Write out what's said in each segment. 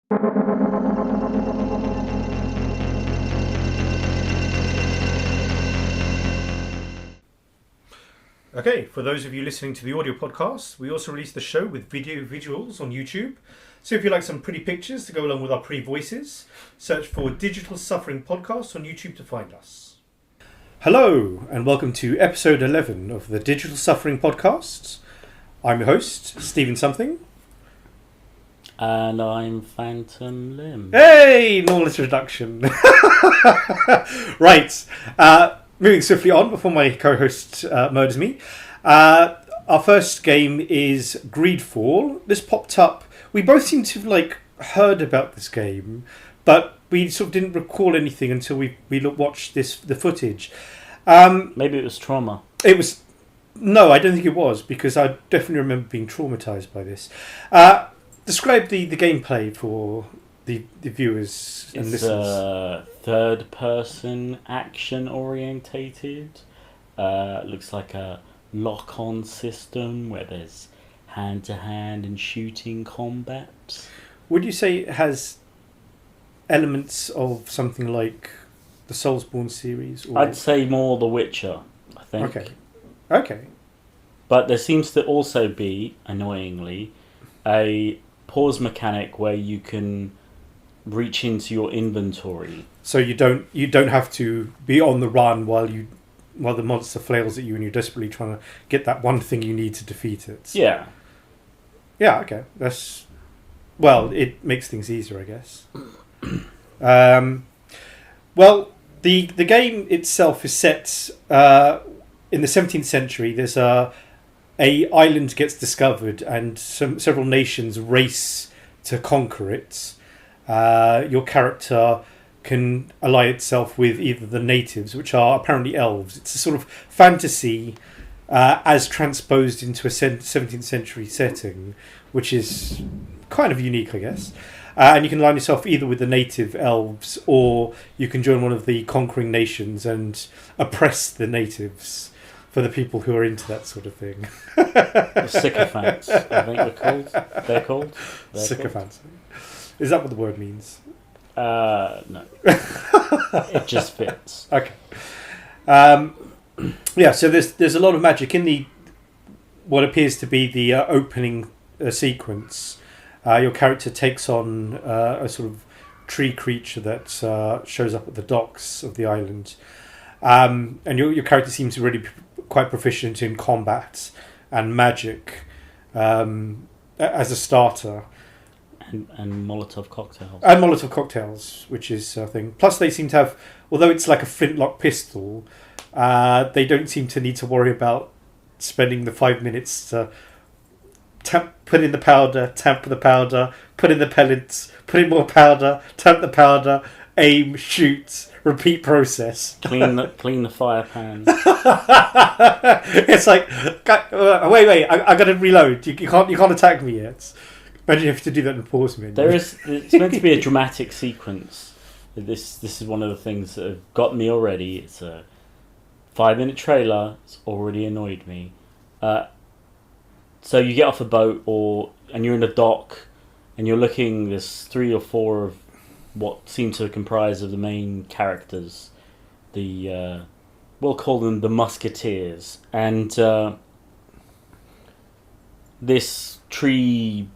Okay, for those of you listening to the audio podcast, we also release the show with video visuals on YouTube. So if you like some pretty pictures to go along with our pretty voices, search for Digital Suffering Podcast on YouTube to find us. Hello, and welcome to episode 11 of the Digital Suffering Podcast. I'm your host, Steven Something. And I'm PhamtomLimb. Hey, normal introduction. Right. Moving swiftly on before my co-host murders me. Our first game is Greedfall. This popped up. We both seem to have heard about this game, but we sort of didn't recall anything until we watched the footage. Maybe it was trauma. It was. No, I don't think it was, because I definitely remember being traumatized by this. Describe the gameplay for the viewers and listeners. It's third-person action-orientated. Looks like a lock-on system where there's hand-to-hand and shooting combat. Would you say it has elements of something like the Soulsborne series? Or... I'd say more The Witcher, I think. Okay. But there seems to also be, annoyingly, a pause mechanic where you can reach into your inventory. So you don't have to be on the run while the monster flails at you and you're desperately trying to get that one thing you need to defeat it. Yeah. Yeah, okay. It makes things easier, I guess. Well, the game itself is set in the 17th century. There's a island gets discovered and several nations race to conquer it. Your character can ally itself with either the natives, which are apparently elves. It's a sort of fantasy as transposed into a 17th century setting, which is kind of unique, I guess. And you can align yourself either with the native elves, or you can join one of the conquering nations and oppress the natives for the people who are into that sort of thing. The sycophants, I think they're called. Sycophants. Is that what the word means? No. It just fits. Okay. Yeah, so there's a lot of magic in what appears to be the opening sequence. Your character takes on a sort of tree creature that shows up at the docks of the island. And your character seems to really be quite proficient in combat and magic as a starter. And Molotov cocktails. And Molotov cocktails, which is a thing. Plus they seem to have, although it's like a flintlock pistol, they don't seem to need to worry about spending the 5 minutes to put in the powder, tamper the powder, put in the pellets, put in more powder, tamp the powder, aim, shoot, repeat process. Clean the fire pan. It's like, wait, I got to reload. You can't attack me yet. Imagine if you have to do that in the pause menu. It's meant to be a dramatic sequence. This is one of the things that have got me already. It's a 5-minute trailer. It's already annoyed me. So you get off a boat and you're in a dock and you're looking. There's 3 or 4 of what seem to comprise of the main characters. We'll call them the Musketeers, and this tree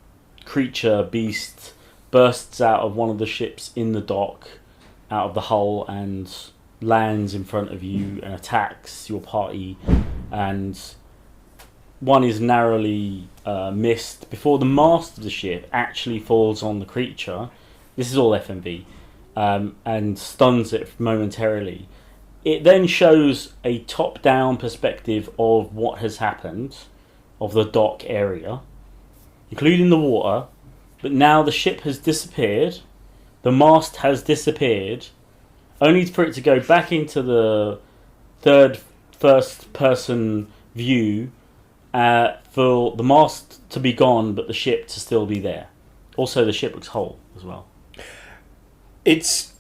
creature beast bursts out of one of the ships in the dock, out of the hull, and lands in front of you and attacks your party, and one is narrowly missed before the mast of the ship actually falls on the creature. This is all FMV, and stuns it momentarily. It then shows a top-down perspective of what has happened, of the dock area, including the water, but now the ship has disappeared, the mast has disappeared, only for it to go back into the first person view, for the mast to be gone but the ship to still be there. Also, the ship looks whole as well. It's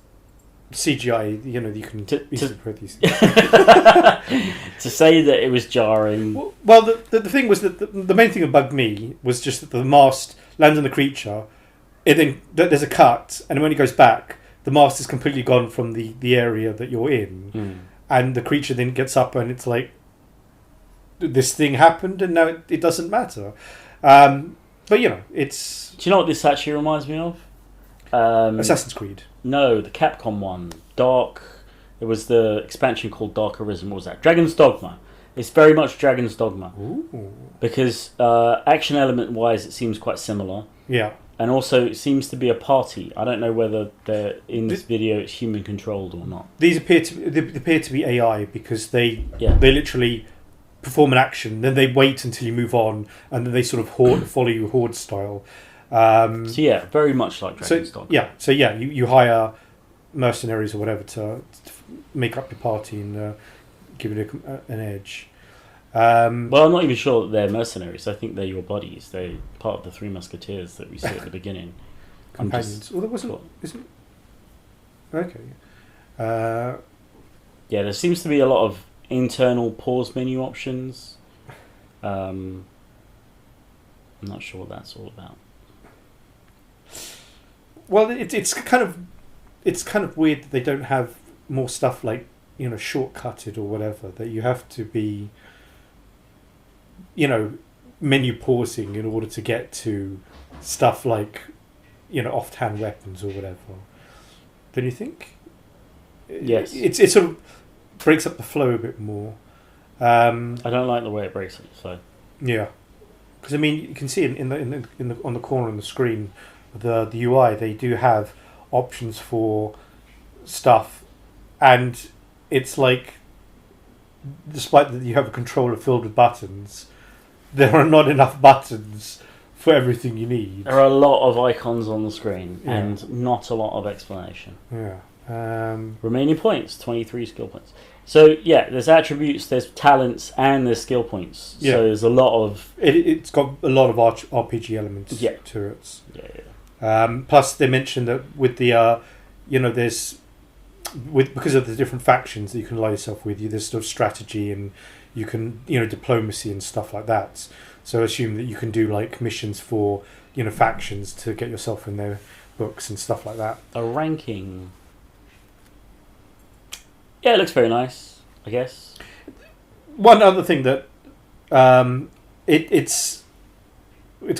CGI, you can easily put these things. To say that it was jarring. Well, the thing was that the main thing that bugged me was just that the mast lands on the creature, and then there's a cut, and when he goes back, the master's completely gone from the area that you're in, and the creature then gets up, and it's like, this thing happened, and now it doesn't matter. But it's. Do you know what this actually reminds me of? Assassin's Creed. No, the Capcom one. There was the expansion called Dark Arisen. What was that? Dragon's Dogma. It's very much Dragon's Dogma. Ooh. Because action element wise, it seems quite similar. Yeah. And also, it seems to be a party. I don't know whether in this video it's human controlled or not. These appear to be AI because they literally perform an action, then they wait until you move on, and then they sort of follow you horde style. So yeah, very much like Dragon's Dogma. You hire mercenaries or whatever to make up your party and give it an edge. Well, I'm not even sure that they're mercenaries. I think they're your buddies. They're part of the Three Musketeers that we see at the beginning. Companions. Well, there wasn't. Cool. Isn't. Okay. Yeah, there seems to be a lot of internal pause menu options. I'm not sure what that's all about. Well, it's kind of weird that they don't have more stuff like shortcutted or whatever, that you have to be menu pausing in order to get to stuff like offhand weapons or whatever. Don't you think? Yes. It sort of breaks up the flow a bit more. I don't like the way it breaks up the flow. Yeah, because you can see in the on the corner on the screen, the UI, they do have options for stuff, and it's like, despite that you have a controller filled with buttons, there are not enough buttons for everything you need. There are a lot of icons on the screen and not a lot of explanation. Yeah. Remaining points, 23 skill points. So yeah, there's attributes, there's talents, and there's skill points. Yeah. So there's a lot of... It's got a lot of RPG elements to it. Yeah. Plus, they mentioned that with the, there's... because of the different factions that you can ally yourself with, there's sort of strategy and you can, diplomacy and stuff like that. So assume that you can do like missions for, factions to get yourself in their books and stuff like that. A ranking. Yeah, it looks very nice, I guess. One other thing that it's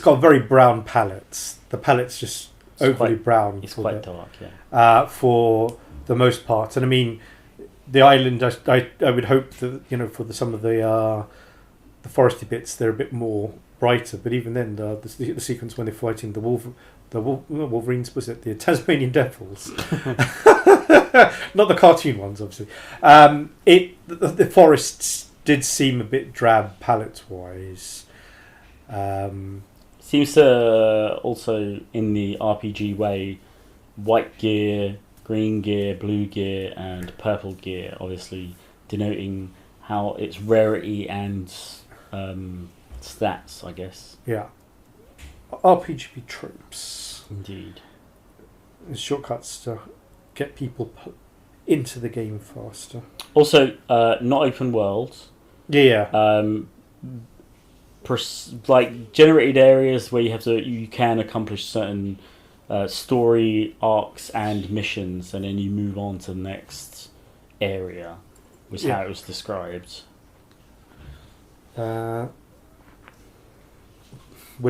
got very brown palettes. The palette's just overly brown. It's quite dark, yeah. For the most part, and the island. I would hope that for some of the foresty bits, they're a bit more brighter. But even then, the sequence when they're fighting the Wolverines, was it the Tasmanian Devils? Not the cartoon ones, obviously. The forests did seem a bit drab palette-wise. Seems to also, in the RPG way, white gear, green gear, blue gear, and purple gear, obviously denoting how its rarity and stats, I guess. Yeah. RPG tropes. Indeed. Shortcuts to get people into the game faster. Also, not open world. Yeah. Like generated areas where you can accomplish certain story arcs and missions, and then you move on to the next area, was how it was described. Would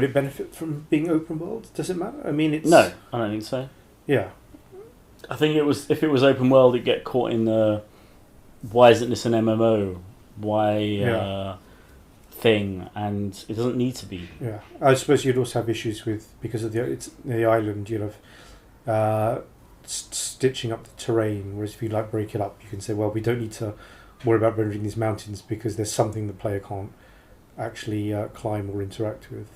it benefit from being open world? Does it matter? It's... No, I don't think so. Yeah. I think if it was open world, it'd get caught in the why isn't this an MMO? Why thing? And it doesn't need to be. Yeah, I suppose you'd also have issues with, because of the island, you'd have stitching up the terrain. Whereas if you break it up, you can say, well, we don't need to worry about rendering these mountains because there's something the player can't actually climb or interact with.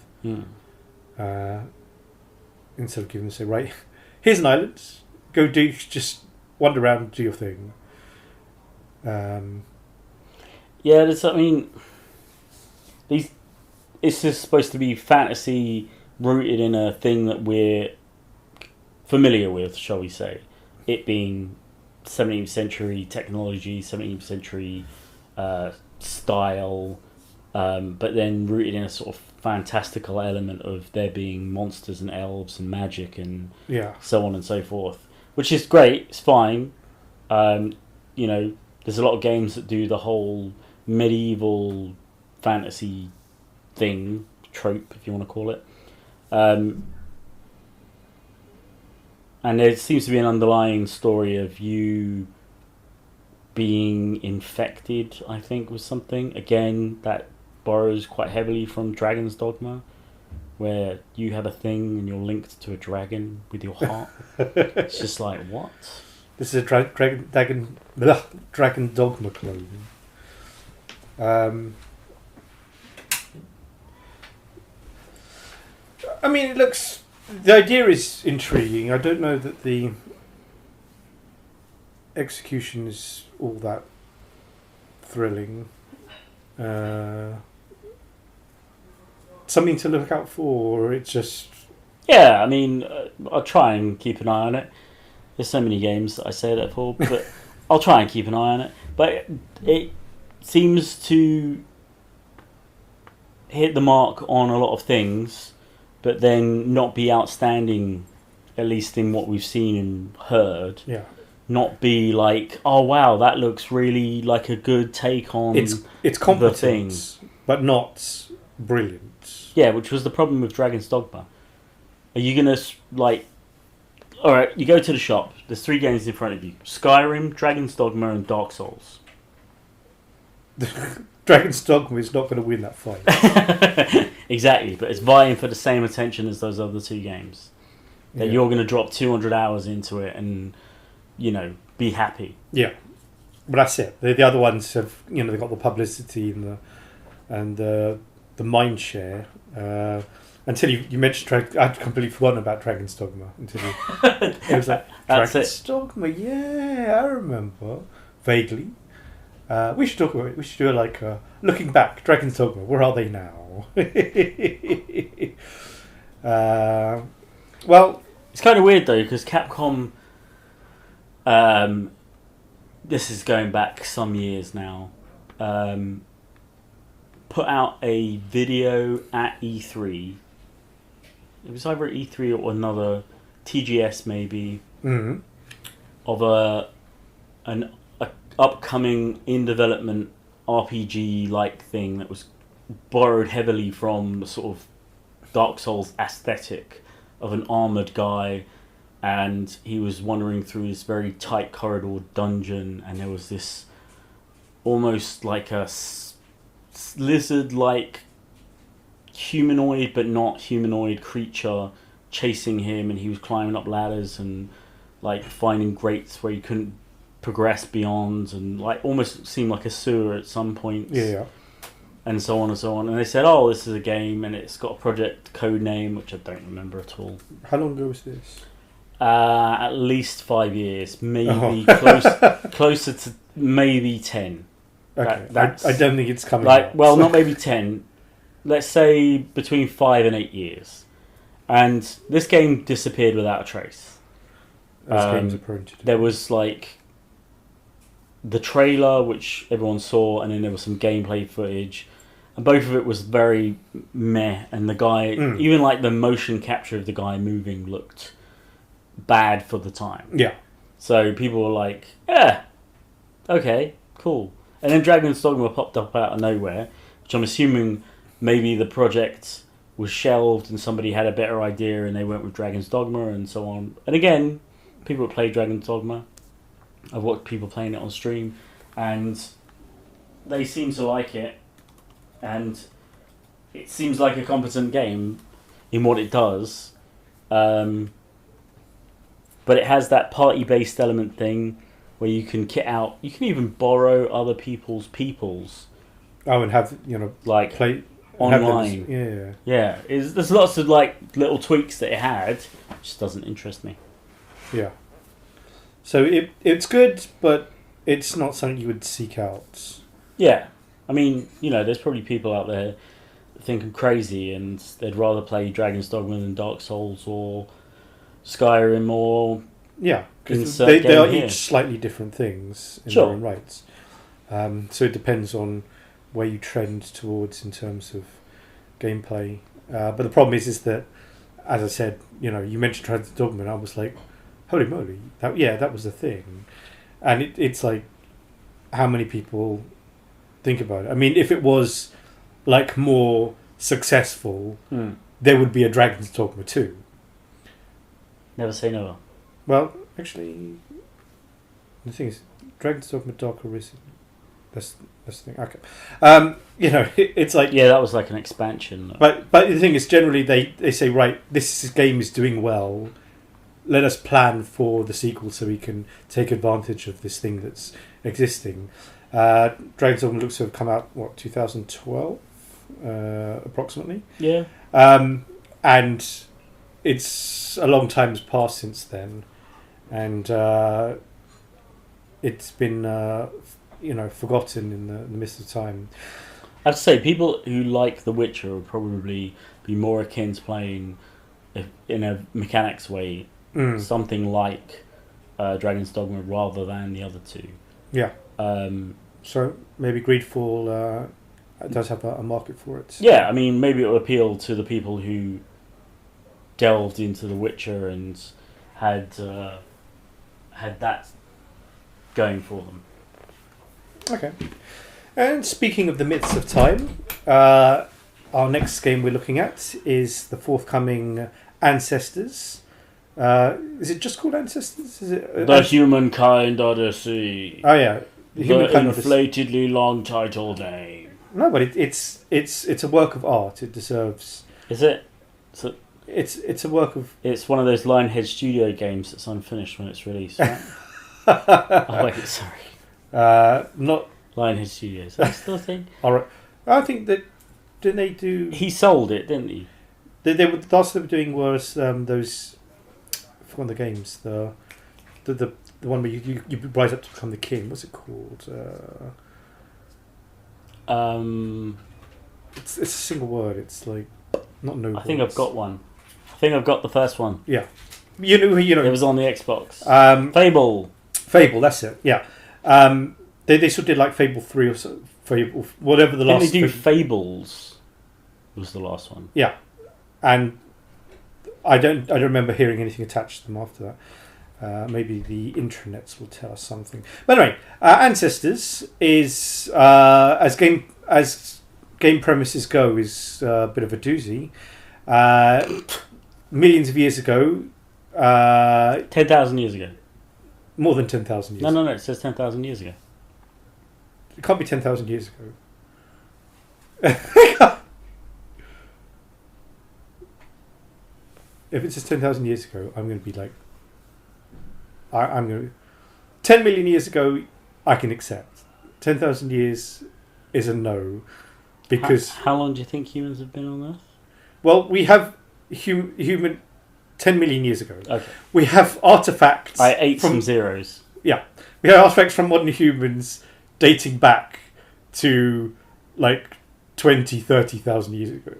Instead of giving them, say, right, here's an island, go just wander around, do your thing. This is supposed to be fantasy rooted in a thing that we're familiar with, shall we say, it being 17th century technology, 17th century style, but then rooted in a sort of fantastical element of there being monsters and elves and magic and Yeah. so on and so forth, which is great. It's fine. You know, there's a lot of games that do the whole medieval fantasy thing, trope, if you want to call it. And there seems to be an underlying story of you being infected, I think, with something. Again, that borrows quite heavily from Dragon's Dogma, where you have a thing and you're linked to a dragon with your heart. It's just like, what? This is a Dragon Dogma clone. I mean, it looks... The idea is intriguing. I don't know that the execution is all that thrilling. Something to look out for, or it's just... Yeah, I mean, I'll try and keep an eye on it. There's so many games that I say that for, but I'll try and keep an eye on it. But it seems to hit the mark on a lot of things, but then not be outstanding, at least in what we've seen and heard. Yeah. Not be like, oh wow, that looks really like a good take on it's competent, but not brilliant. Yeah, which was the problem with Dragon's Dogma. Are you gonna like? All right, you go to the shop. There's 3 games in front of you: Skyrim, Dragon's Dogma, and Dark Souls. Dragon's Dogma is not going to win that fight. Exactly, but it's vying for the same attention as those other 2 games. That you're going to drop 200 hours into it and, you know, be happy. Yeah, but that's it. The other ones have, you know, they've got the publicity and the mind share. Until you mentioned, I'd completely forgotten about Dragon's Dogma. Until it was like Dragon's Dogma. Yeah, I remember vaguely. We should talk about it. We should do like looking back. Dragon's Dogma. Where are they now? Well, it's kind of weird though because Capcom. This is going back some years now. Put out a video at E3. It was either at E3 or another TGS maybe, of an upcoming in development RPG like thing that was borrowed heavily from the sort of Dark Souls aesthetic of an armored guy, and he was wandering through this very tight corridor dungeon, and there was this almost like a lizard like humanoid but not humanoid creature chasing him, and he was climbing up ladders and like finding grates where he couldn't progress beyond, and like almost seemed like a sewer at some points. Yeah. And so on and so on. And they said, oh, this is a game and it's got a project code name, which I don't remember at all. How long ago was this? At least 5 years, maybe closer to maybe 10. Okay, I don't think it's coming like out. well, not maybe 10. Let's say between 5 and 8 years. And this game disappeared without a trace. As games are prone to do. There was like the trailer, which everyone saw, and then there was some gameplay footage, and both of it was very meh. And the guy, even like the motion capture of the guy moving, looked bad for the time. Yeah. So people were like, "Yeah, okay, cool." And then Dragon's Dogma popped up out of nowhere, which I'm assuming maybe the project was shelved and somebody had a better idea and they went with Dragon's Dogma and so on. And again, people that play Dragon's Dogma, I've watched people playing it on stream, and they seem to like it, and it seems like a competent game in what it does, but it has that party-based element thing where you can kit out, you can even borrow other people's peoples. Oh, and have, you know, like play online. Yeah. There's lots of like little tweaks that it had. It just doesn't interest me. Yeah. So it's good, but it's not something you would seek out. Yeah. I mean, you know, there's probably people out there that think I'm crazy and they'd rather play Dragon's Dogma than Dark Souls or Skyrim or... Yeah, because they are each slightly different things in their own rights. So it depends on where you trend towards in terms of gameplay. But the problem is that, as I said, you mentioned Dogma, and I was like, holy moly, that was the thing. And it's like, how many people think about it? I mean, if it was like more successful, there would be a Dragon's Dogma 2. Never say never. Well, actually, the thing is, Dragon's Dogma Dark Arisen. That's the thing. Okay, it's like that was like an expansion. But the thing is, generally they say, right, this game is doing well. Let us plan for the sequel so we can take advantage of this thing that's existing. Dragon's Dogma looks to have come out 2012, approximately. Yeah. And it's a long time has passed since then, and it's been forgotten in the midst of time. I have to say, people who like The Witcher would probably be more akin to playing, in a mechanics way, something like Dragon's Dogma rather than the other two. Yeah. So maybe Greedfall does have a market for it. Yeah, I mean, maybe it will appeal to the people who delved into The Witcher and had that going for them. Okay. And speaking of the myths of time, our next game we're looking at is the forthcoming Ancestors. Is it just called Ancestors? Is it the Humankind Odyssey? Oh yeah, the inflatedly long title name. No, but it's a work of art. It deserves. Is it? It's a work of. It's one of those Lionhead Studio games that's unfinished when it's released. Right? Oh wait, sorry. Not Lionhead Studios. That's still a thing. All right. I think that didn't they do? He sold it, didn't he? They were, the last they were doing was those. I forgot the games. The one where you rise up to become the king. What's it called? It's a single word. It's like not noble. I think I've got one. I think I've got the first one. Yeah. You know. It was on the Xbox. Fable. That's it. Yeah. They sort of did like Fable 3 or so, Fable, whatever the last. Didn't they do Fables? Was the last one. Yeah, and I don't remember hearing anything attached to them after that. Maybe the intranets will tell us something. But anyway, Ancestors is as game premises go is a bit of a doozy. Millions of years ago. 10,000 years ago. More than 10,000 years. No. It says 10,000 years ago. It can't be 10,000 years ago. If it says 10,000 years ago, I'm going to be like, I'm going to. 10 million years ago, I can accept. 10,000 years is a no, because how long do you think humans have been on Earth? Well, we have human 10 million years ago. Okay. We have artifacts. I ate some zeros. Yeah, we have artifacts from modern humans dating back to like 20, 30,000 years ago.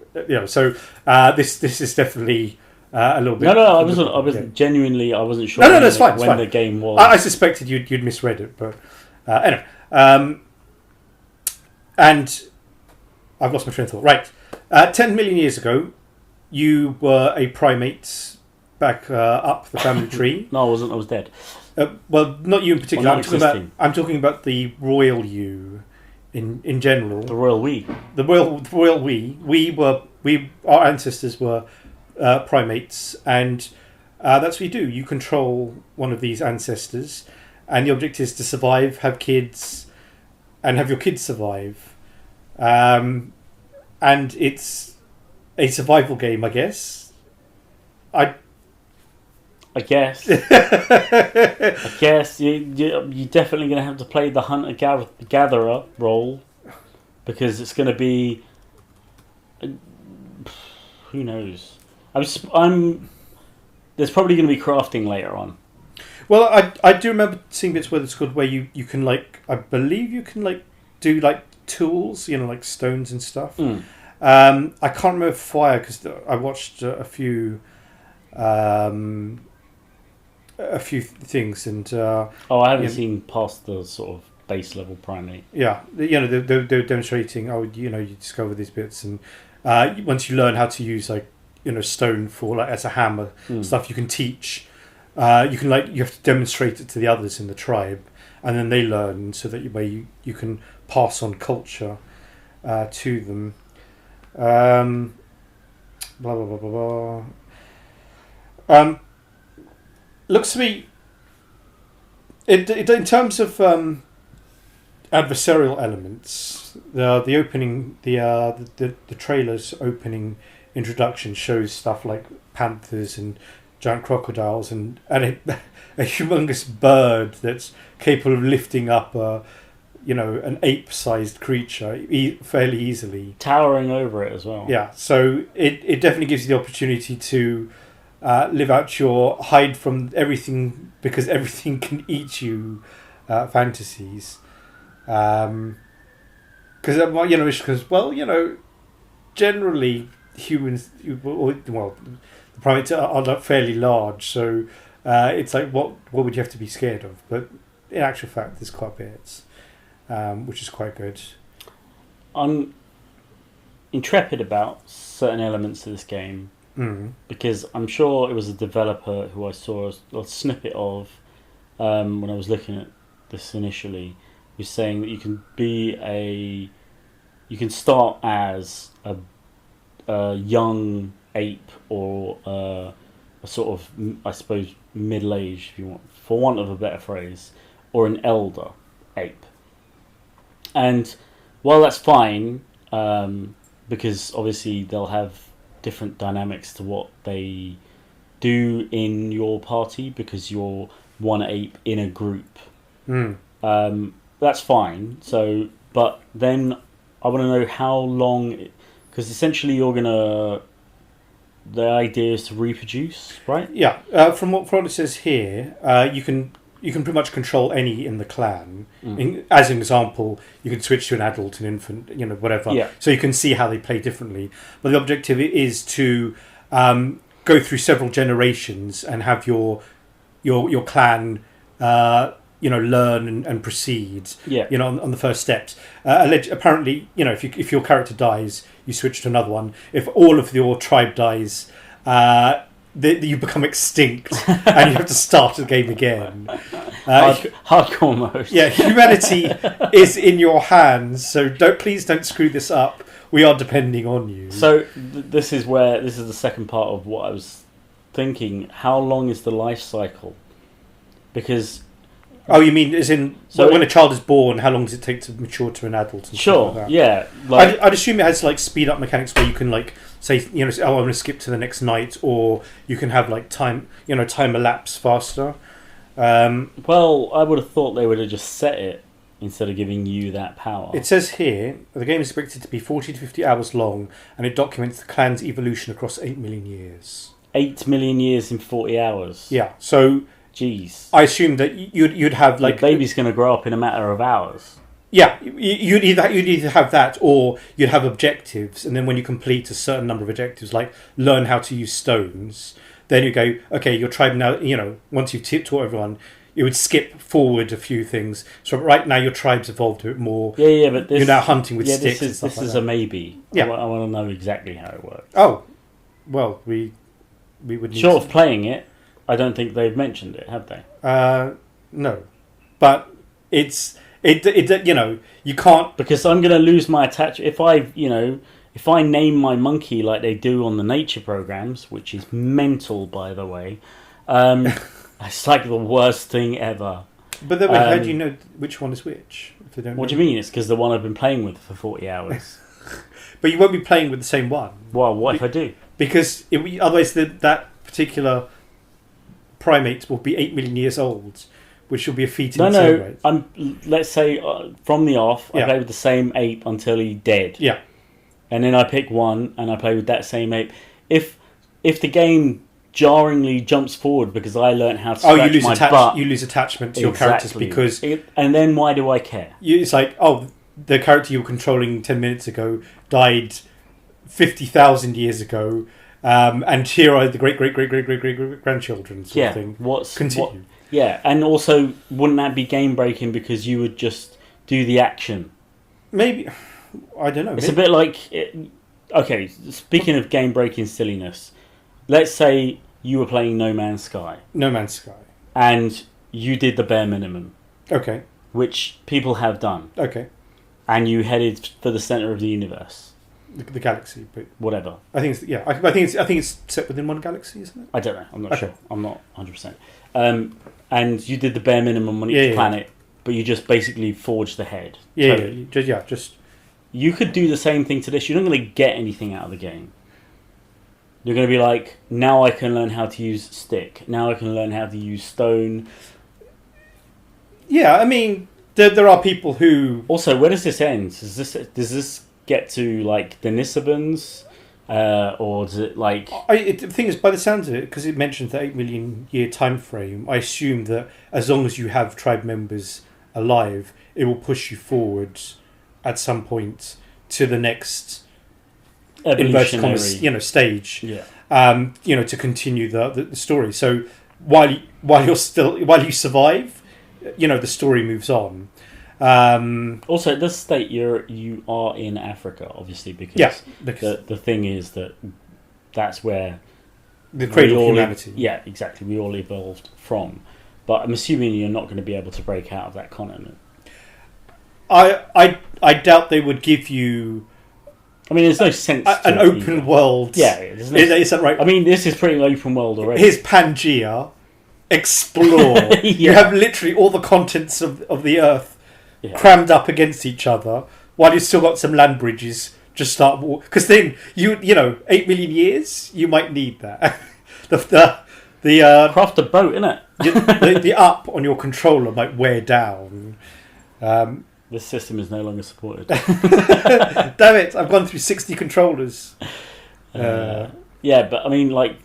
So this is definitely a little bit. No, I wasn't genuinely. I wasn't sure. No, it's fine. When the game was, I suspected you'd misread it, but anyway. And I've lost my train of thought. Right, 10 million years ago, you were a primate back up the family tree. No, I wasn't. I was dead. Well, not you in particular. Well, I'm talking about the royal you, in general. The royal we. The royal we. Our ancestors were primates, and that's what you do. You control one of these ancestors, and the object is to survive, have kids, and have your kids survive. And it's a survival game, I guess. I guess. I guess you're definitely going to have to play the hunter-gatherer role, because it's going to be... Who knows? There's probably going to be crafting later on. Well, I do remember seeing bits where it's called where you can like... I believe you can like do like tools, like stones and stuff. I can't remember fire because I watched a few things and I haven't seen past the sort of base level primate. Yeah, they're demonstrating. You discover these bits and once you learn how to use stone for as a hammer stuff, you can teach. You have to demonstrate it to the others in the tribe, and then they learn so that you can pass on culture to them. Blah blah blah blah blah. Looks to me, in terms of adversarial elements, the opening, the trailer's opening introduction shows stuff like panthers and giant crocodiles and a humongous bird that's capable of lifting up an ape-sized creature fairly easily, towering over it as well. Yeah, so it definitely gives you the opportunity to live out your hide from everything because everything can eat you fantasies. Because generally humans, the primates are fairly large, so it's like what would you have to be scared of? But in actual fact, there's quite a bit, which is quite good. I'm intrepid about certain elements of this game because I'm sure it was a developer who I saw a snippet of when I was looking at this initially, was saying that you can start as a young ape or a sort of, I suppose, middle-aged, if you want, for want of a better phrase, or an elder ape. And while that's fine, because obviously they'll have different dynamics to what they do in your party because you're one ape in a group. That's fine. So, but then I want to know how long, because essentially the idea is to reproduce, right? Yeah. From what it says here, you can pretty much control any in the clan. As an example, you can switch to an adult, an infant, whatever. Yeah. So you can see how they play differently. But the objective is to go through several generations and have your clan, learn and proceed. Yeah. On the first steps. Apparently, if your character dies, you switch to another one. If all of your tribe dies, you become extinct and you have to start the game again. Hardcore mode. Yeah, humanity is in your hands, so please don't screw this up. We are depending on you. So this is the second part of what I was thinking. How long is the life cycle? Because oh, you mean as in when a child is born, how long does it take to mature to an adult? And sure, stuff like that? Yeah. I'd assume it has speed up mechanics where you can say, I'm going to skip to the next night, or you can have time elapse faster. Well, I would have thought they would have just set it instead of giving you that power. It says here the game is expected to be 40 to 50 hours long, and it documents the clan's evolution across 8 million years. 8 million years in 40 hours. Yeah, so. Jeez. I assume that you'd have the baby's going to grow up in a matter of hours. Yeah, you'd either have that or you'd have objectives, and then when you complete a certain number of objectives, like learn how to use stones, then you go, okay, your tribe now, once you've taught everyone, it would skip forward a few things. So right now your tribe's evolved a bit more. Yeah, but you're now hunting with sticks. This is a maybe. Yeah. I want to know exactly how it works. Oh, well, we would need short of playing it. I don't think they've mentioned it, have they? No, but it's you can't, because I'm going to lose my attachment if I name my monkey like they do on the nature programs, which is mental, by the way. It's like the worst thing ever. But then, how do you know which one is which? If they don't. What do you mean? It's because the one I've been playing with for 40 hours. But you won't be playing with the same one. Well, what if I do? Because otherwise, that particular primate will be 8 million years old, which will be a feat in its own right. Let's say from the off, I play with the same ape until he's dead. Yeah. And then I pick one and I play with that same ape. If the game jarringly jumps forward because I learned how to scratch my butt, you lose attachment to your characters because. And then why do I care? It's like, the character you were controlling 10 minutes ago died 50,000 years ago. And here are the great grandchildren sort of thing. Continue. And also, wouldn't that be game breaking because you would just do the action? Maybe, I don't know. It's a bit like Okay, speaking of game-breaking silliness, let's say you were playing No Man's Sky. No Man's Sky. And you did the bare minimum. Okay. Which people have done. Okay. And you headed for the center of the universe. The galaxy, but whatever. I think it's I think it's set within one galaxy, isn't it? I don't know. I'm not sure. I'm not 100%. And you did the bare minimum on each planet, but you just basically forged ahead. Just. You could do the same thing to this. You're not going to get anything out of the game. You're going to be like, now I can learn how to use stick. Now I can learn how to use stone. Yeah, I mean, there are people who... Also, where does this end? Does this get to, like, Denisovans? Or does it, like... the thing is, by the sounds of it, because it mentions the 8 million year time frame, I assume that as long as you have tribe members alive, it will push you forward at some point to the next evolutionary stage. Yeah. To continue the story. So while you survive, the story moves on. Also, it does state you are in Africa, obviously, because the thing is that's where the cradle of humanity. Yeah, exactly. We all evolved from, but I'm assuming you're not going to be able to break out of that continent. I doubt they would give you. I mean, there's no sense an open world. Yeah, is that right? I mean, this is pretty open world already. Here's Pangea. Explore. Yeah. You have literally all the contents of the Earth crammed up against each other, while you've still got some land bridges. Just start because then 8 million years you might need that. the craft a boat, innit? the up on your controller might wear down. This system is no longer supported. Damn it! I've gone through 60 controllers. Yeah, but I mean, like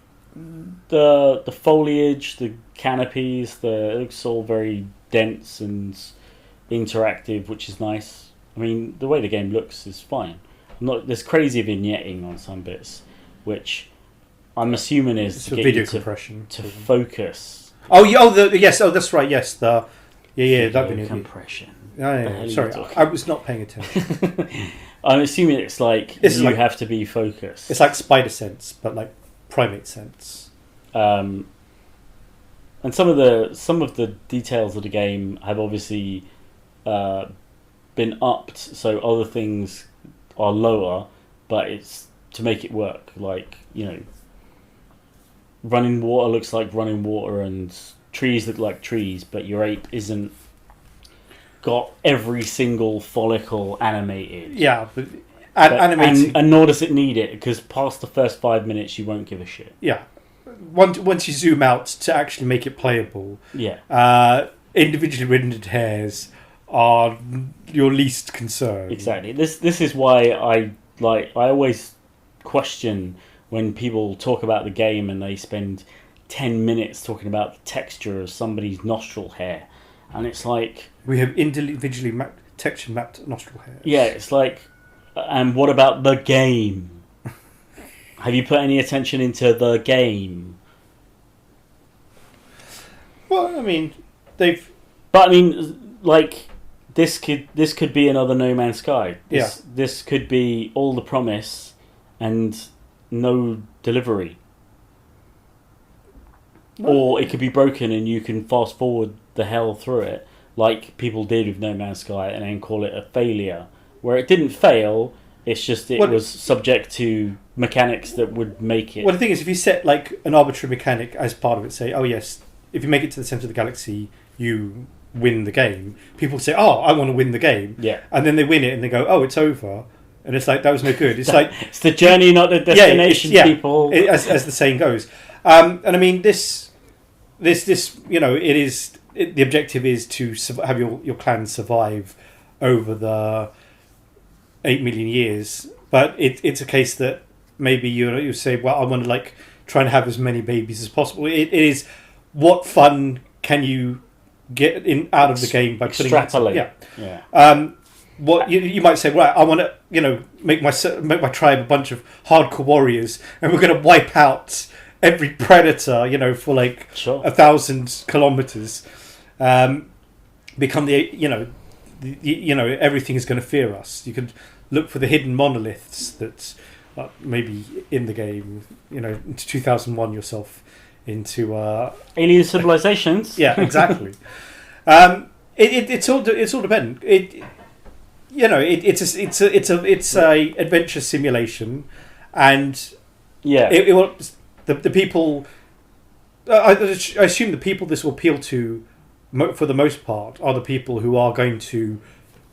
the foliage, the canopies, it looks all very dense and interactive, which is nice. I mean, the way the game looks is fine. There's crazy vignetting on some bits, which I'm assuming is to get video you compression to focus. Yes. Oh, that's right. Yes, that video compression. Sorry, I was not paying attention. I'm assuming it's like you have to be focused. It's like spider sense, but like primate sense. And some of the details of the game have obviously been upped, so other things are lower, but it's to make it work. Like, running water looks like running water, and trees look like trees, but your ape isn't got every single follicle animated. Yeah, but animating, and nor does it need it, because past the first 5 minutes you won't give a shit. Yeah, once you zoom out to actually make it playable, individually rendered hairs are your least concern. Exactly. This is why I always question when people talk about the game and they spend 10 minutes talking about the texture of somebody's nostril hair, and it's like, we have individually texture mapped nostril hairs. Yeah, it's like, and what about the game? Have you put any attention into the game? Well, I mean, like, this could be another No Man's Sky. This could be all the promise and no delivery. Or it could be broken and you can fast forward the hell through it, like people did with No Man's Sky, and then call it a failure, where it didn't fail. It's just it was subject to mechanics that would make it. Well, the thing is, if you set like an arbitrary mechanic as part of it, say, oh yes, if you make it to the center of the galaxy, you win the game. People say, oh, I want to win the game. Yeah. And then they win it and they go, oh, it's over. And it's like, that was no good. It's like, it's the journey, not the destination, people. As the saying goes. And I mean, this, it is, the objective is to have your clan survive over the 8 million years. But it's a case that maybe you say, well, I want to like try and have as many babies as possible. It is, what fun can you get out of the game by putting extrapolate? What you might say, right? I want to, make my tribe a bunch of hardcore warriors, and we're going to wipe out every predator, for like 1,000 kilometers. Become everything is going to fear us. You can look for the hidden monoliths that maybe in the game, into 2001 yourself into alien civilizations. Yeah, exactly. It's all dependent. It's a adventure simulation, and the people. I assume the people this will appeal to, for the most part, are the people who are going to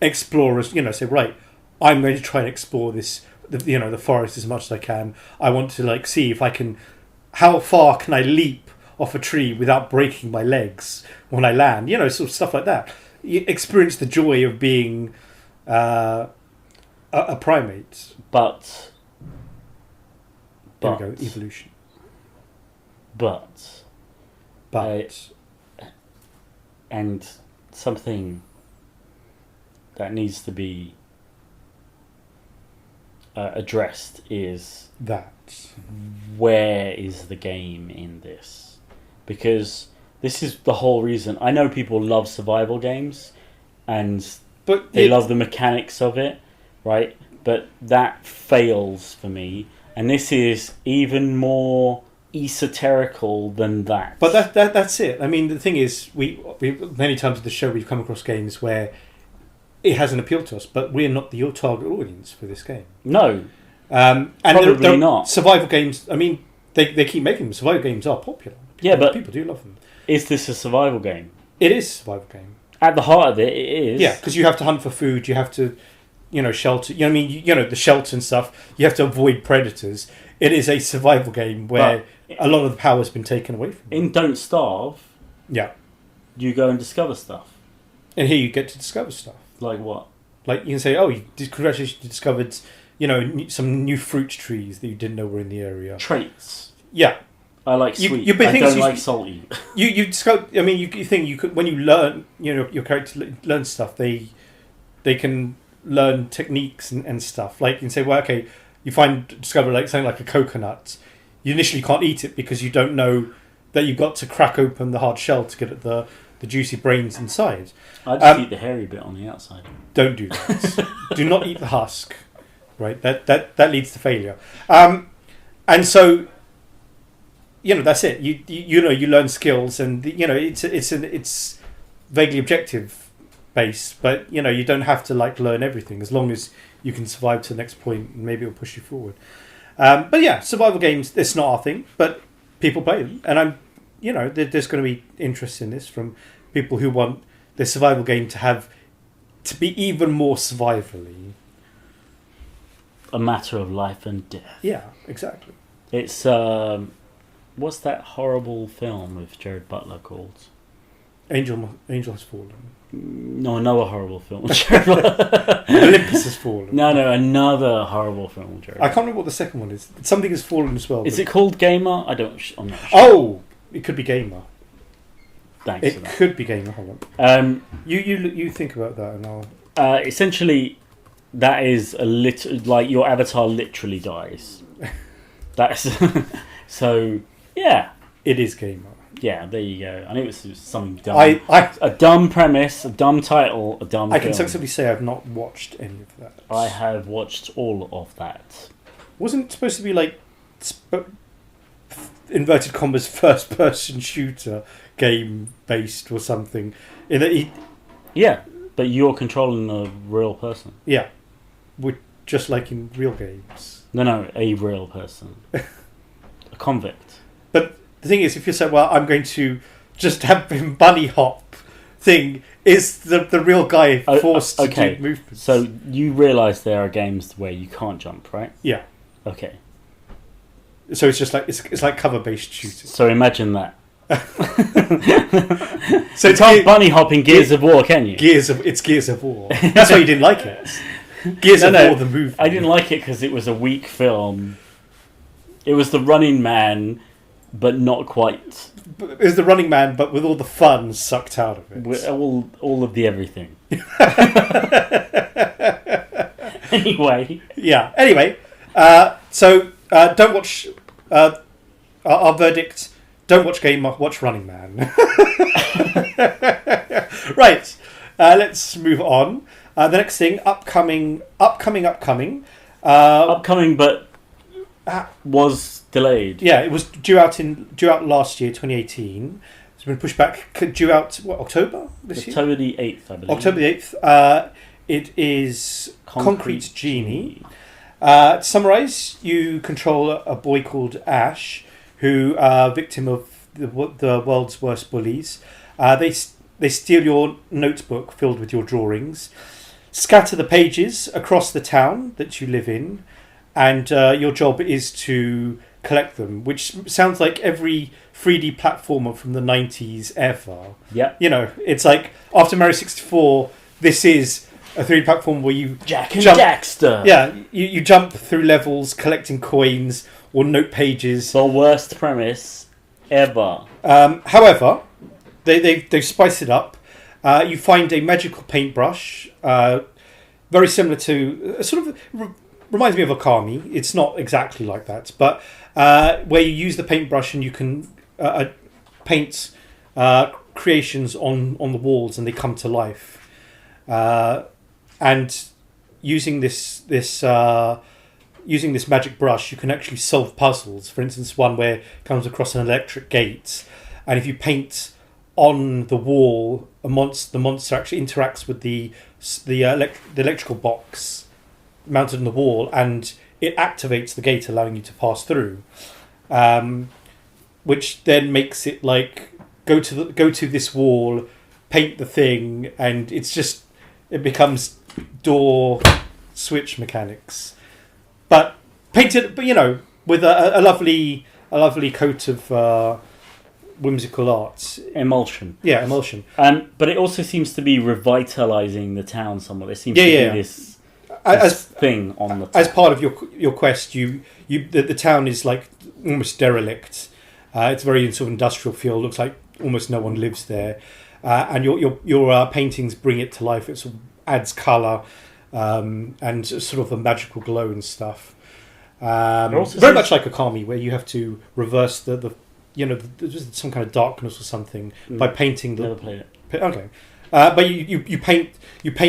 explore. Say, right, I'm going to try and explore the forest as much as I can. I want to see if I can. How far can I leap off a tree without breaking my legs when I land? Sort of stuff like that. You experience the joy of being a primate. But there we go, evolution. But and something that needs to be addressed is that where is the game in this? Because this is the whole reason. I know people love survival games but they love the mechanics of it, right? But that fails for me, and this is even more esoterical than that. But that's it. I mean, the thing is, we many times in the show we've come across games where it hasn't appealed to us, but we're not the target audience for this game. No, and probably they're not. Survival games. I mean, they keep making them. Survival games are popular. But people do love them. Is this a survival game? It is a survival game. At the heart of it, it is. Yeah, because you have to hunt for food. You have to, shelter. The shelter and stuff. You have to avoid predators. It is a survival game where a lot of the power has been taken away from you. In Don't Starve, you go and discover stuff. And here you get to discover stuff. Like what? Like you can say, congratulations, you discovered, some new fruit trees that you didn't know were in the area. Traits. Yeah. I like sweet. I don't like salty. You discover. I mean, you think you could when you learn. Your character learns stuff. They can learn techniques and stuff. Like you can say, well, okay, you discover something like a coconut. You initially can't eat it because you don't know that you've got to crack open the hard shell to get at the juicy brains inside. I just eat the hairy bit on the outside. Don't do that. Do not eat the husk. Right. That leads to failure. And so. That's it. You learn skills, and it's vaguely objective based, but you don't have to learn everything as long as you can survive to the next point, and maybe it'll push you forward. But yeah, survival games, it's not our thing, but people play them, and there's going to be interest in this from people who want their survival game to be even more survivally. A matter of life and death. Yeah, exactly. It's what's that horrible film with Jared Butler called? Angel Has Fallen. No, another horrible film. Olympus Has Fallen. No, another horrible film. Jared. I can't remember what the second one is. Something Has Fallen as well. Is it called Gamer? I'm not sure. Oh, it could be Gamer. Thanks. It could be Gamer. Hold on. You think about that, and I'll. Essentially, that is a like your avatar literally dies. That's so. Yeah, it is Gamer. Yeah, there you go. I knew it was something dumb. A dumb premise, a dumb title, a dumb. I can sensibly say I've not watched any of that. I have watched all of that. Wasn't it supposed to be inverted commas first-person shooter game based or something? Yeah, but you're controlling a real person. Yeah, just like in real games. No, a real person, a convict. But the thing is, if you say, well, I'm going to just have him bunny hop thing, is the real guy forced to do movements. So you realise there are games where you can't jump, right? Yeah. Okay. So it's just it's like cover-based shooting. So imagine that. So you can't bunny hop in Gears of War, can you? It's Gears of War. That's why you didn't like it. Gears of War, the movie. I didn't like it because it was a weak film. It was the Running Man, but not quite. It was the Running Man, but with all the fun sucked out of it. With all of the everything. Anyway. Yeah. Anyway, so don't watch. Our verdict: don't watch Gamer, watch Running Man. Right. Let's move on. The next thing, upcoming. Upcoming, but was delayed. Yeah, it was due out last year, 2018. It's been pushed back. Due out October this year. October the 8th, I believe. October the 8th. It is Concrete Genie. To summarise, you control a boy called Ash, who victim of the world's worst bullies. They steal your notebook filled with your drawings, scatter the pages across the town that you live in, and your job is to collect them, which sounds like every 3D platformer from the 90s ever. Yeah. You know, it's like after Mario 64, this is a 3D platform where you Jack and Daxter. Yeah, you jump through levels collecting coins or note pages. The worst premise ever. However, they've spiced it up. You find a magical paintbrush, very similar to sort of reminds me of Okami. It's not exactly like that, but where you use the paintbrush and you can paint creations on the walls and they come to life. And using this magic brush, you can actually solve puzzles. For instance, one where it comes across an electric gate, and if you paint on the wall, the monster actually interacts with the electrical box mounted on the wall, and it activates the gate, allowing you to pass through. Which then makes it like go to this wall, paint the thing, and it becomes door switch mechanics, but painted, but with a lovely coat of whimsical art. Emulsion. Yeah, emulsion. But it also seems to be revitalising the town somewhat. There seems to be this thing on the town. As part of your quest, the town is like almost derelict. It's very sort of industrial feel. Looks like almost no one lives there. And your paintings bring it to life. It sort of adds colour and sort of a magical glow and stuff. Very much like Okami, where you have to reverse the there's some kind of darkness or something by painting the. Never played it. Okay, but you paint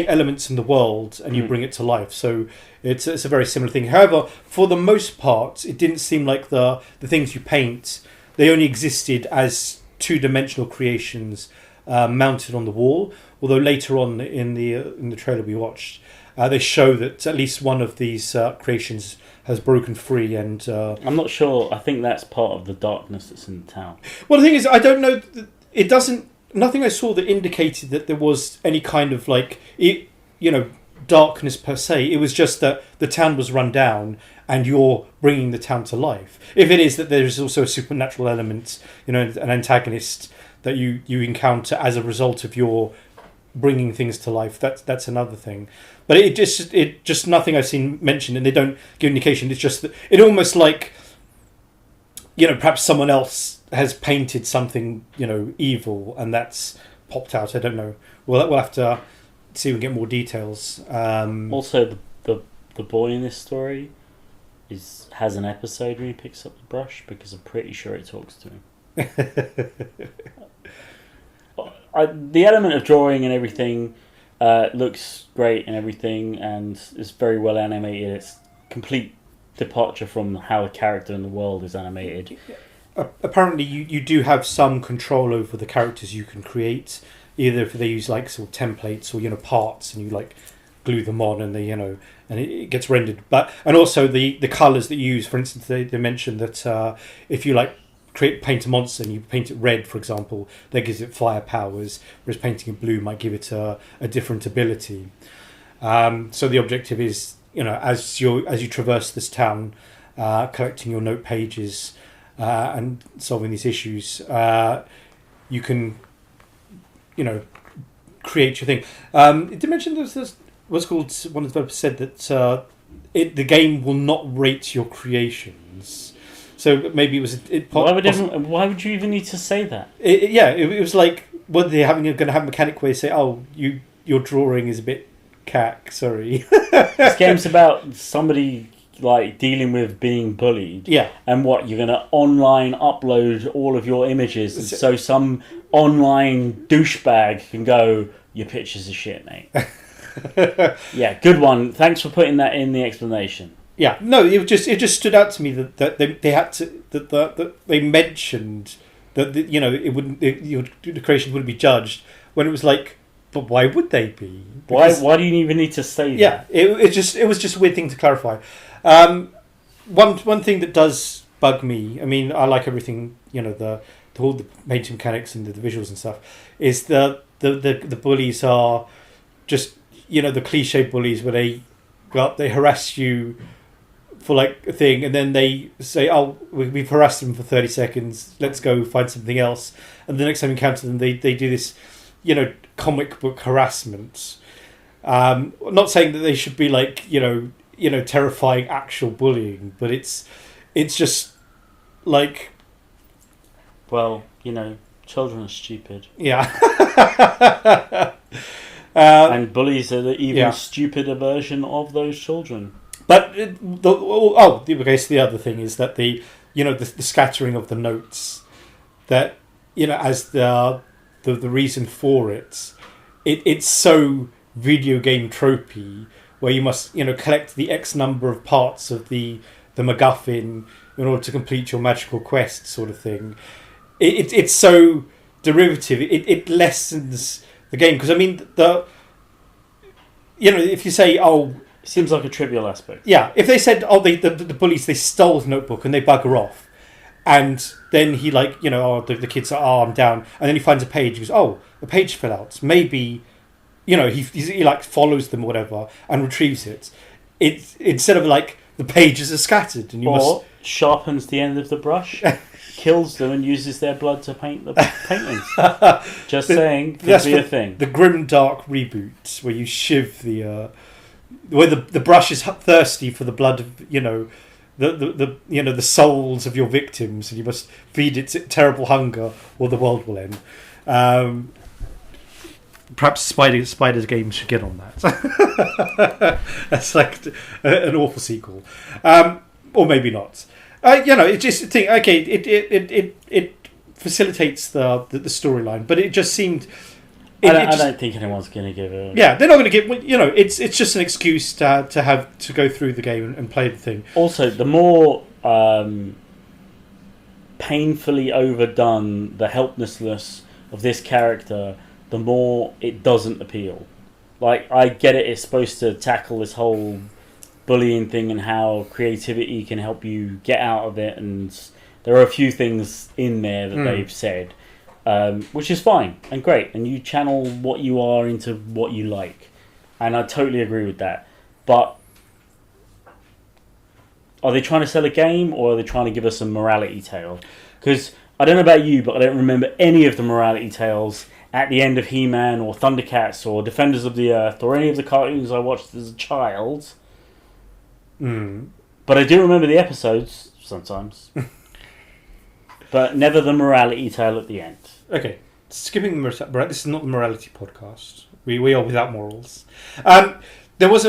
elements in the world and you bring it to life. So it's a very similar thing. However, for the most part, it didn't seem like the things you paint, they only existed as two-dimensional creations mounted on the wall. Although later on in the trailer we watched, they show that at least one of these creations has broken free, and I'm not sure. I think that's part of the darkness that's in the town. Well, the thing is, I don't know. It doesn't. Nothing I saw that indicated that there was any kind of darkness per se. It was just that the town was run down, and you're bringing the town to life. If it is that there is also a supernatural element, an antagonist that you encounter as a result of your bringing things to life, that's another thing. But it just nothing I've seen mentioned, and they don't give indication. It's just that it almost like perhaps someone else has painted something evil and that's popped out. I don't know. We'll have to see if we can get more details. Also, the boy in this story has an episode where he picks up the brush, because I'm pretty sure it talks to him. The element of drawing and everything looks great and everything, and it's very well animated. It's complete departure from how a character in the world is animated. Apparently, you do have some control over the characters you can create, either if they use sort of templates or pads, and you glue them on, and they and it gets rendered. And also the colours that you use. For instance, they mentioned that if you paint a monster and you paint it red, for example, that gives it fire powers, whereas painting it blue might give it a different ability. So the objective is, as you traverse this town, collecting your note pages and solving these issues, you can, create your thing. It did mention there's what's called, one of the developers said that the game will not rate your creations. So maybe it was. Why would you even need to say that? It was like, what they're going to have a mechanic where they say, "Oh, your drawing is a bit cack." Sorry. This game's about somebody dealing with being bullied. Yeah. And what, you're going to online upload all of your images, so some online douchebag can go, "Your pictures are shit, mate." Yeah, good one. Thanks for putting that in the explanation. Yeah, no, it just stood out to me that they had to that they mentioned that it wouldn't the creation wouldn't be judged when it was like, but why would they be? Because, why do you even need to say that? Yeah, it was just a weird thing to clarify. One thing that does bug me, I mean, I like everything, all the painting mechanics and the visuals and stuff, is the bullies are just the cliche bullies where they harass you for like a thing, and then they say, "Oh, we've harassed them for 30 seconds. Let's go find something else." And the next time you encounter them, they do this, comic book harassment. Not saying that they should be like terrifying actual bullying, but it's just like, well, children are stupid. Yeah. And bullies are the even stupider version of those children. But the other thing is that the scattering of the notes, that as the reason for it's so video game tropey, where you must collect the X number of parts of the MacGuffin in order to complete your magical quest, sort of thing. It's so derivative. It lessens the game, because I mean if you say, oh, it seems like a trivial aspect. Yeah, if they said, oh, the bullies, they stole the notebook and they bugger off, and then he the kids are, oh, I'm down, and then he finds a page, he goes, oh, the page fell out, maybe he like follows them or whatever and retrieves it. It's instead of like the pages are scattered and sharpens the end of the brush, kills them and uses their blood to paint the paintings. Just saying, could be a thing. The grim dark reboot where you shiv where the brush is thirsty for the blood of the souls of your victims, and you must feed it terrible hunger or the world will end. Perhaps Spider's game should get on that. That's like an awful sequel, or maybe not. It's just a thing. Okay, it facilitates the storyline, but it just seemed. I don't think anyone's going to give it. Yeah, they're not going to give. It's just an excuse to go through the game and play the thing. Also, the more painfully overdone the helplessness of this character, the more it doesn't appeal. Like, I get it, it's supposed to tackle this whole bullying thing and how creativity can help you get out of it, and there are a few things in there that they've said, which is fine and great, and you channel what you are into what you like, and I totally agree with that. But are they trying to sell a game, or are they trying to give us a morality tale? Because I don't know about you, but I don't remember any of the morality tales at the end of He-Man or Thundercats or Defenders of the Earth or any of the cartoons I watched as a child. But I do remember the episodes sometimes. But never the morality tale at the end. Okay, skipping the this is not the morality podcast. We are without morals. There was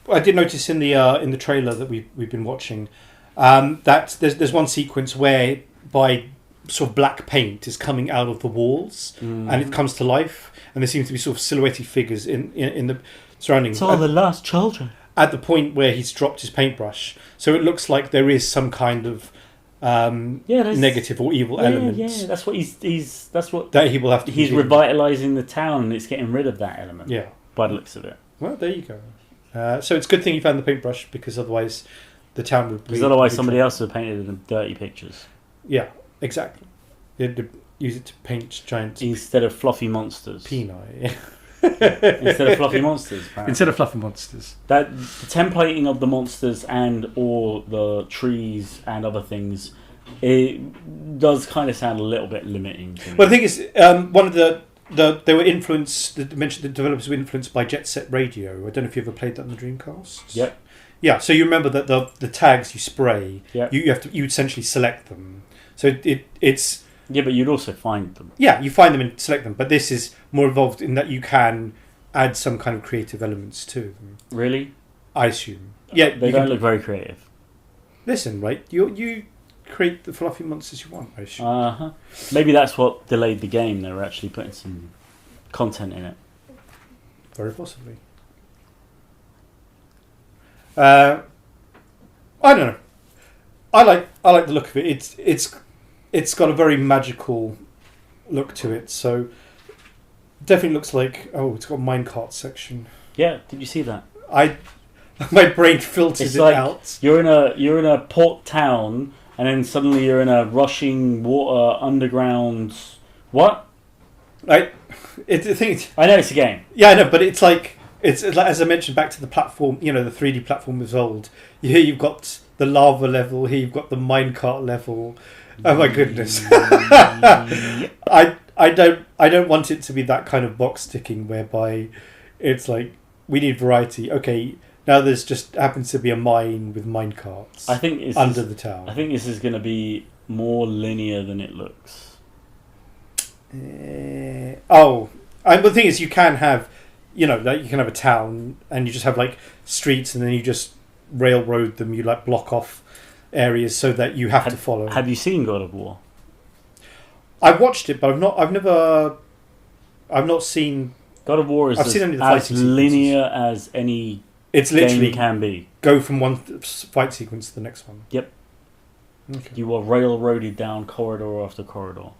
I did notice in the trailer that we've been watching that there's one sequence where by sort of black paint is coming out of the walls and it comes to life, and there seems to be sort of silhouetted figures in the surroundings. It's all the lost children. At the point where he's dropped his paintbrush, so it looks like there is some kind of negative or evil element. Yeah, that's what that's what that he will have to. He's revitalising the town, and it's getting rid of that element. Yeah, by the looks of it. Well, there you go. So it's a good thing you found the paintbrush, because otherwise the town would. Because otherwise somebody else would have painted them dirty pictures. Yeah, exactly. They'd use it to paint giant instead of fluffy monsters. Peni. Instead of fluffy monsters. Apparently. Instead of fluffy monsters. That the templating of the monsters and all the trees and other things, it does kind of sound a little bit limiting to me. Well, the thing is, one of they were influenced. They mentioned the developers were influenced by Jet Set Radio. I don't know if you ever played that on the Dreamcast. Yep. Yeah. So you remember that the tags you spray. Yep. You essentially select them. So it's. Yeah, but you'd also find them. Yeah, you find them and select them. But this is more involved in that you can add some kind of creative elements to them. Really? I assume. Yeah, they don't look very creative. Listen, right? You create the fluffy monsters you want, I assume. Maybe that's what delayed the game. They were actually putting some content in it. Very possibly. I don't know. I like the look of it. It's got a very magical look to it. So definitely looks like it's got a minecart section. Yeah, did you see that? My brain filters it like out. You're in a port town, and then suddenly you're in a rushing water underground. What? I think I know it's a game. Yeah, I know, but it's like as I mentioned back to the platform. The 3D platform was old. Here you've got the lava level. Here you've got the minecart level. Oh my goodness! I don't want it to be that kind of box ticking whereby it's like we need variety. Okay, now there's just happens to be a mine with minecarts. I think it's under the town. I think this is going to be more linear than it looks. But the thing is, you can have, like you can have a town and you just have like streets, and then you just railroad them. You like block off areas so that you have to follow. Have you seen God of War? I've watched it, but I've not seen. God of War is as linear as any game can be. Go from one fight sequence to the next one. Yep. Okay. You are railroaded down corridor after corridor.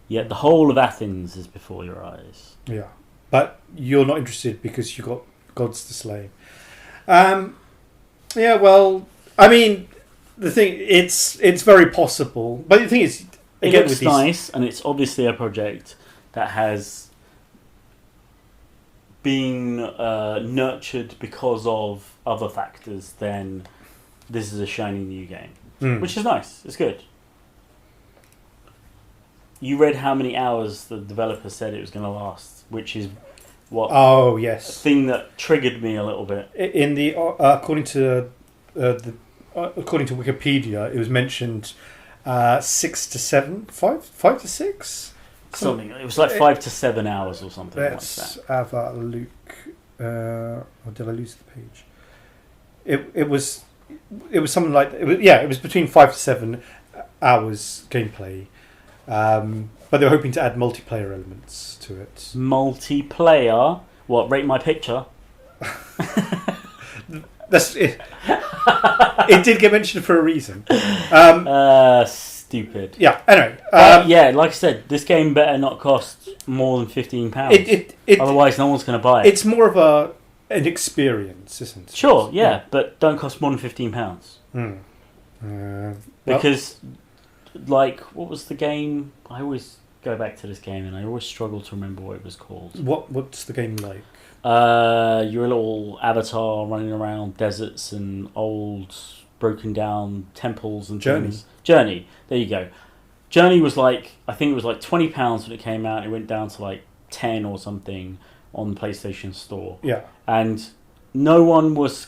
Yet the whole of Athens is before your eyes. Yeah, but you're not interested because you've got gods to slay. Yeah, well, I mean, the thing it's very possible, but the thing is, again, it looks nice, and it's obviously a project that has been nurtured because of other factors than this is a shiny new game, which is nice. It's good. You read how many hours the developer said it was going to last, which is what? Oh yes, a thing that triggered me a little bit. In the according to Wikipedia, it was mentioned 6 to 7, 5 to 6. Something. It was like 5 to 7 hours or something like that. Let's have a look. Or did I lose the page? It was something like it was between 5 to 7 hours gameplay. But they were hoping to add multiplayer elements to it. Multiplayer? What? Rate my picture? That's it. It did get mentioned for a reason. Stupid. Yeah. Anyway. Yeah, like I said, this game better not cost more than £15. Otherwise, no one's going to buy it. It's more of an experience, isn't it? Sure. Yeah, but don't cost more than £15. Because. Like, what was the game? I always go back to this game and I always struggle to remember what it was called. What's the game like? You're a little avatar running around deserts and old broken down temples and things. Journey. There you go. Journey was like, I think it was like £20 when it came out. It went down to like 10 or something on the PlayStation Store. Yeah. And no one was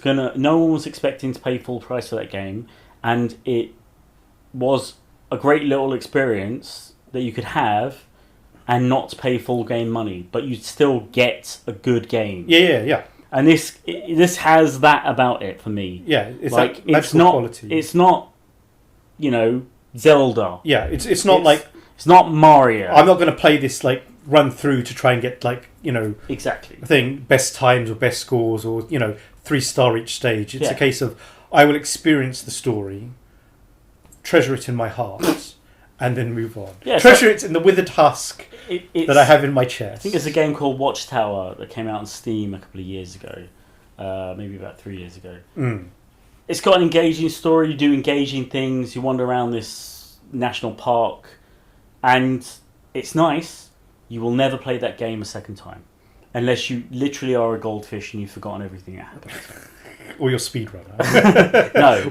expecting to pay full price for that game, and it was a great little experience that you could have and not pay full game money, but you'd still get a good game. Yeah. And this has that about it for me. Yeah, it's like that magical quality. It's not, Zelda. Yeah, it's not it's not Mario. I'm not going to play this like run through to try and get exactly best times or best scores or 3-star each stage. It's a case of I will experience the story, treasure it in my heart, and then move on. Yeah, treasure it in the withered husk that I have in my chest. I think there's a game called Watchtower that came out on Steam a couple of years ago, maybe about 3 years ago. It's got an engaging story. You do engaging things. You wander around this national park, and it's nice. You will never play that game a second time, unless you literally are a goldfish and you've forgotten everything that happened. Or your speedrunner. No, you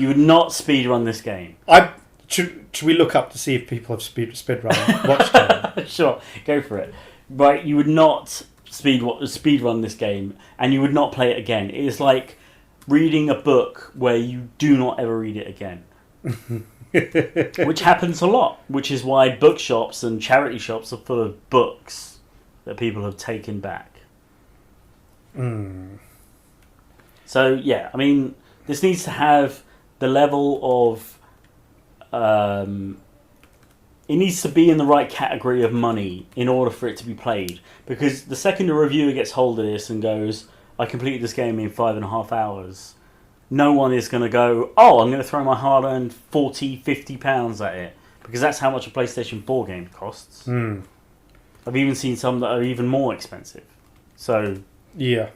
would not speedrun this game. Should we look up to see if people have speedrun Watchtower? Sure, go for it. Right, you would not speedrun this game, and you would not play it again. It is like reading a book where you do not ever read it again. Which happens a lot, which is why bookshops and charity shops are full of books that people have taken back. So, yeah, I mean, this needs to have the level of... it needs to be in the right category of money in order for it to be played. Because the second a reviewer gets hold of this and goes, I completed this game in 5.5 hours, no one is going to go, oh, I'm going to throw my hard-earned £40-50 at it, because that's how much a PlayStation 4 game costs. I've even seen some that are even more expensive. So yeah,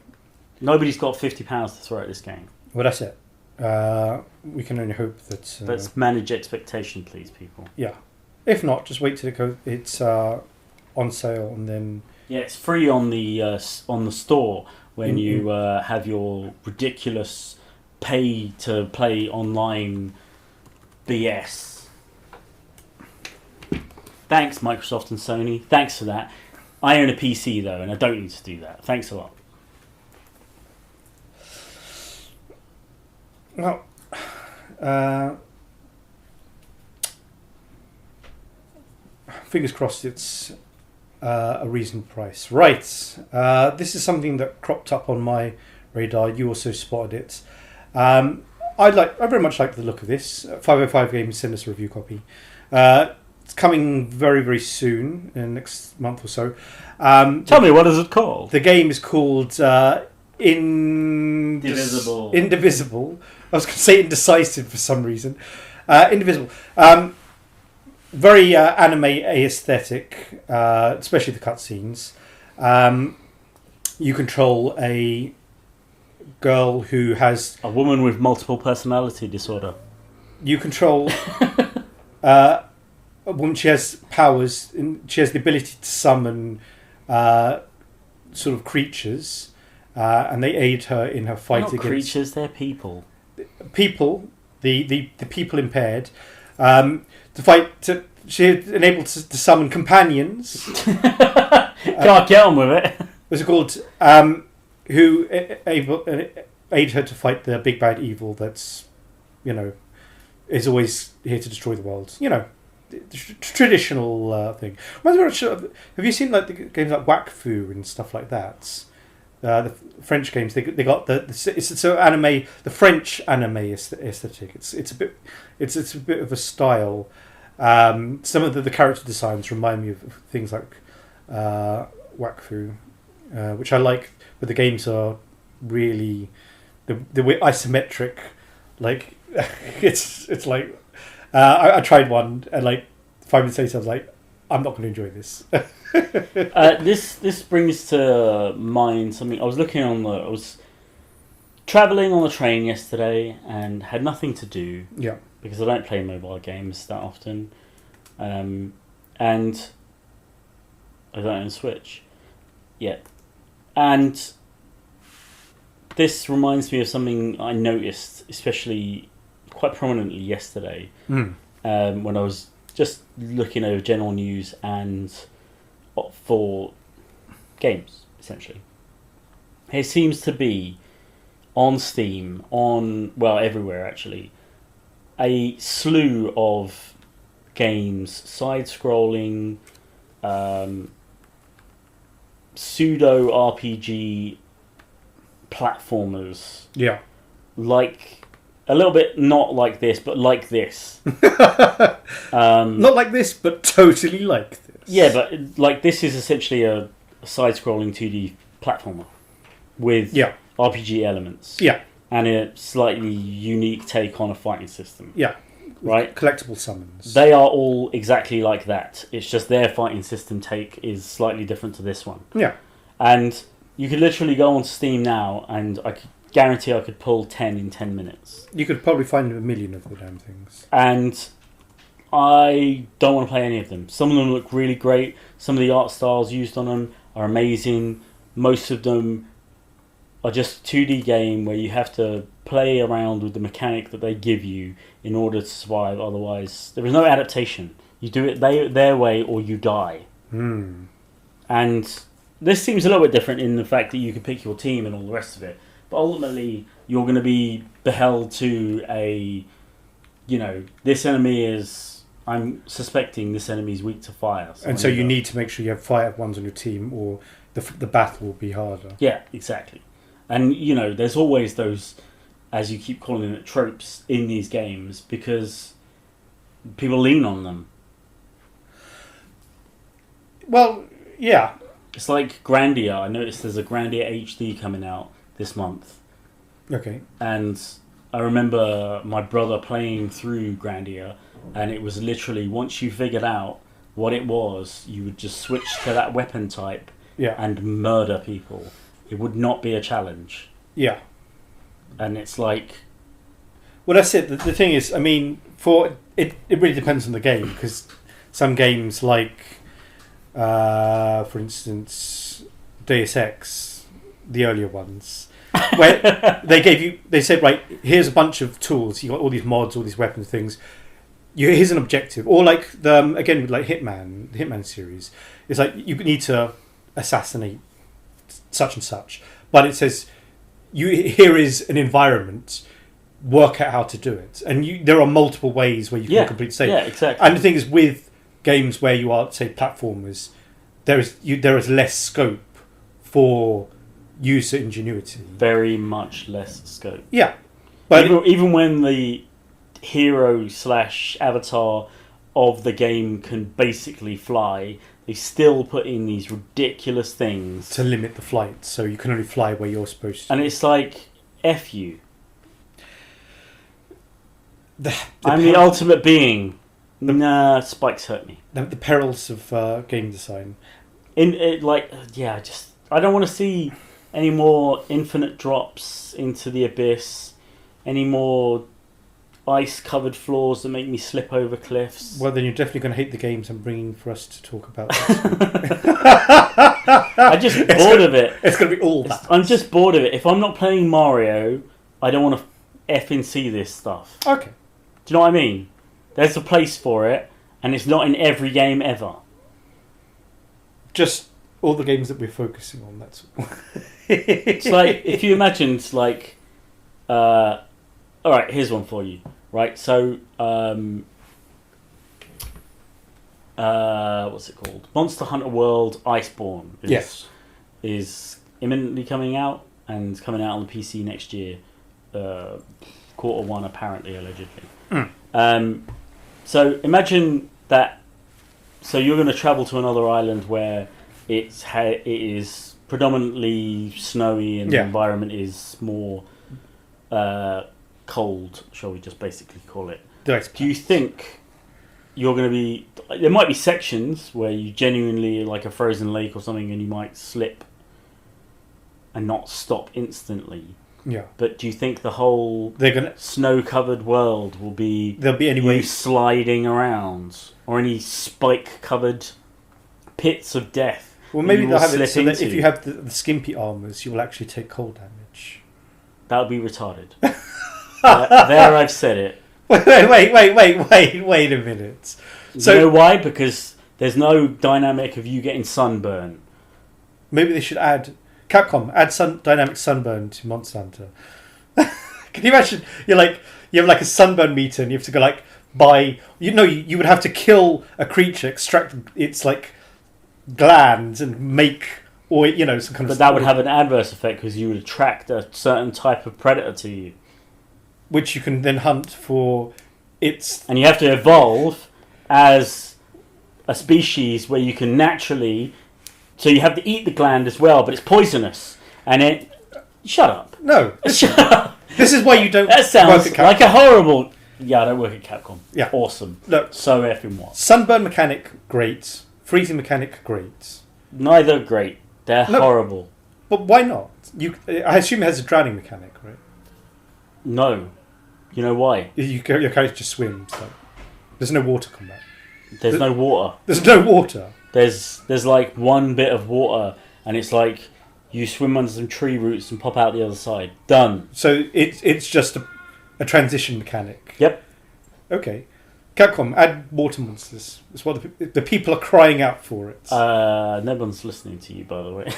nobody's got £50 to throw at this game. Well, that's it. We can only hope that... Let's manage expectation, please, people. Yeah. If not, just wait till it's on sale, and then... Yeah, it's free on the store when you have your ridiculous pay-to-play online BS. Thanks, Microsoft and Sony. Thanks for that. I own a PC, though, and I don't need to do that. Thanks a lot. Well, fingers crossed it's a reasonable price. Right, this is something that cropped up on my radar. You also spotted it. I very much like the look of this. 505 Games sent us a review copy. It's coming very, very soon, in the next month or so. Tell me, what is it called? The game is called Indivisible. Indivisible. I was going to say indecisive for some reason. Indivisible. Very anime aesthetic, especially the cutscenes. You control a girl who has... A woman with multiple personality disorder. You control a woman. She has powers. She has the ability to summon sort of creatures, and they aid her in her fight They're not against... creatures, they're people. People, the people impaired, to fight. She's enabled to summon companions. Can't get on with it. What's it called? Who aid her to fight the big bad evil that's, is always here to destroy the world. The traditional thing. Have you seen like the games like Wakfu and stuff like that? The French games, they got it's so anime, the French anime aesthetic. It's a bit of a style. Some of the character designs remind me of things like Wakfu, which I like, but the games are really the way isometric. Like it's like I tried one, and like 5 minutes later I was like, I'm not going to enjoy this. This brings to mind something. I was travelling on the train yesterday and had nothing to do. Yeah. Because I don't play mobile games that often, and I don't own a Switch yet. And this reminds me of something I noticed, especially quite prominently yesterday, when I was just looking over general news and for games, essentially. It seems to be on Steam, everywhere actually, a slew of games, side-scrolling, pseudo RPG platformers. Yeah. Like a little bit not like this, but like this. Not like this, but totally like this. Yeah, but like this is essentially a side-scrolling 2D platformer with RPG elements. Yeah. And a slightly unique take on a fighting system. Yeah. Right? Collectible summons. They are all exactly like that. It's just their fighting system take is slightly different to this one. Yeah. And you could literally go on Steam now, and I could guarantee I could pull 10 in 10 minutes. You could probably find 1 million of the damn things. And I don't want to play any of them. Some of them look really great. Some of the art styles used on them are amazing. Most of them are just a 2D game where you have to play around with the mechanic that they give you in order to survive. Otherwise, there is no adaptation. You do it their way or you die. And this seems a little bit different in the fact that you can pick your team and all the rest of it. But ultimately, you're going to be beheld to this enemy is... I'm suspecting this enemy is weak to fire. And so you need to make sure you have fire ones on your team, or the battle will be harder. Yeah, exactly. And, there's always those, as you keep calling it, tropes in these games because people lean on them. Well, yeah. It's like Grandia. I noticed there's a Grandia HD coming out this month. Okay. And I remember my brother playing through Grandia, and it was literally once you figured out what it was, you would just switch to that weapon type and murder people. It would not be a challenge. Yeah. And it's like... Well, that's it. The thing is, I mean, it really depends on the game, because some games like, for instance, Deus Ex, the earlier ones, where they said, right, here's a bunch of tools. You got all these mods, all these weapons, things. Here's an objective. Or like again with like the Hitman series, it's like you need to assassinate such and such, but it says here is an environment. Work out how to do it, and there are multiple ways where you can complete the same. Yeah, exactly. And the thing is, with games where you are, say, platformers, there is less scope for user ingenuity. Very much less scope. Yeah, but even when the hero / avatar of the game can basically fly, they still put in these ridiculous things to limit the flight, so you can only fly where you're supposed to. And it's like, F you. I'm the ultimate being. Nah, spikes hurt me. The perils of game design. I don't want to see any more infinite drops into the abyss, any more ice-covered floors that make me slip over cliffs. Well, then you're definitely going to hate the games I'm bringing for us to talk about. I'm just bored of it. It's going to be all that. I'm just bored of it. If I'm not playing Mario, I don't want to effing see this stuff. Okay. Do you know what I mean? There's a place for it, and it's not in every game ever. Just all the games that we're focusing on, that's all. It's like, if you imagine, it's like... alright, here's one for you. Right, so... what's it called? Monster Hunter World Iceborne is imminently coming out, and it's coming out on the PC next year. Q1 apparently, allegedly. So imagine that. So you're going to travel to another island where it is predominantly snowy and the environment is more cold, shall we just basically call it. Do you think you're going to be... There might be sections where you genuinely, like a frozen lake or something, and you might slip and not stop instantly. Yeah. But do you think the whole snow-covered world will be... There'll be any way sliding around? Or any spike-covered pits of death? Well, maybe they'll have it so that if you have the skimpy armours, you will actually take cold damage. That would be retarded. There I've said it. Wait a minute. So, you know why? Because there's no dynamic of you getting sunburn. Maybe they should add... Capcom, add dynamic sunburn to Monster Hunter. Can you imagine? You have like a sunburn meter, and you have to go buy. You would have to kill a creature, extract its glands, and make some kind of. But that would have an adverse effect because you would attract a certain type of predator to you, which you can then hunt for. And you have to evolve as a species where you can naturally. So you have to eat the gland as well, but it's poisonous. And it... Shut up. No. Shut up. This is why you don't that sounds work at Capcom. Like a horrible... Yeah, I don't work at Capcom. Yeah. Awesome. Look. So effing what? Sunburn mechanic, great. Freezing mechanic, great. Neither great. They're horrible. But why not? I assume it has a drowning mechanic, right? No. You know why? Your character just swims. There's no water combat. There's no water. There's no water. There's like one bit of water, and it's like you swim under some tree roots and pop out the other side. Done. So it's just a transition mechanic. Yep. Okay. Capcom, add water monsters. It's what the people are crying out for it. No one's listening to you, by the way.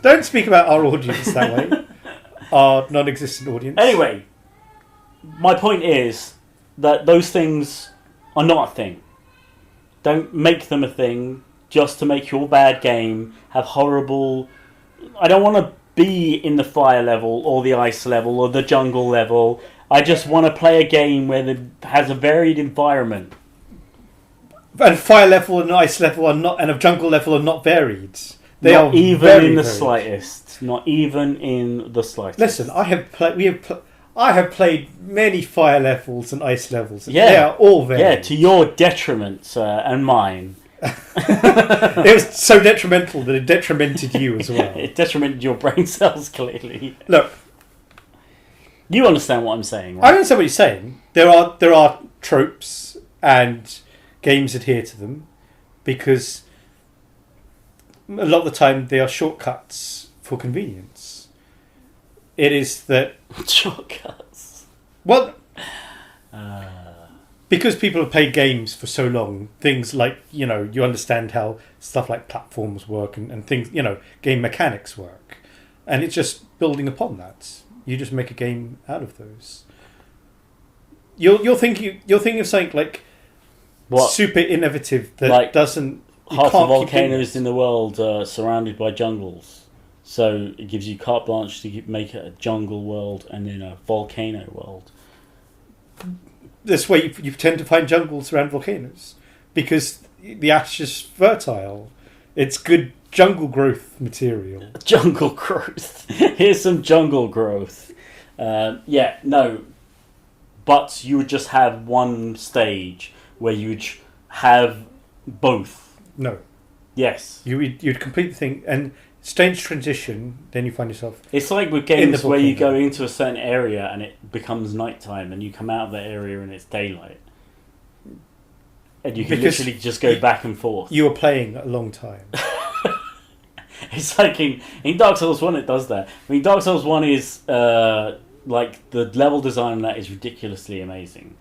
Don't speak about our audience that way. Our non-existent audience. Anyway, my point is that those things are not a thing. Don't make them a thing just to make your bad game have horrible... I don't want to be in the fire level or the ice level or the jungle level. I just want to play a game where it has a varied environment. And fire level and ice level are not, and a jungle level are not varied. They not are even very in the varied. slightest. Not even in the slightest. Listen, I have played many fire levels and ice levels. Yeah. They are all very... Yeah, to your detriment and mine. It was so detrimental that it detrimented you as well. It detrimented your brain cells, clearly. Look, you understand what I'm saying, I right? understand what you're saying. There are tropes and games adhere to them because a lot of the time they are shortcuts for convenience. It is that... Shortcuts. Well... Because people have played games for so long, things like, you understand how stuff like platforms work and things, game mechanics work. And it's just building upon that. You just make a game out of those. You're thinking of something like what? Super innovative that like doesn't... Half the volcanoes in the world are surrounded by jungles. So it gives you carte blanche to make it a jungle world and then a volcano world. This way you tend to find jungles around volcanoes because the ash is fertile. It's good jungle growth material. Jungle growth. Here's some jungle growth. No. But you would just have one stage where you'd have both. No. Yes. You'd complete the thing and stage transition, then you find yourself... It's like with games where you go into a certain area and it becomes nighttime and you come out of that area and it's daylight. And you can literally just go back and forth. You were playing a long time. It's like in Dark Souls 1 it does that. I mean, Dark Souls 1 is... like, the level design on that is ridiculously amazing.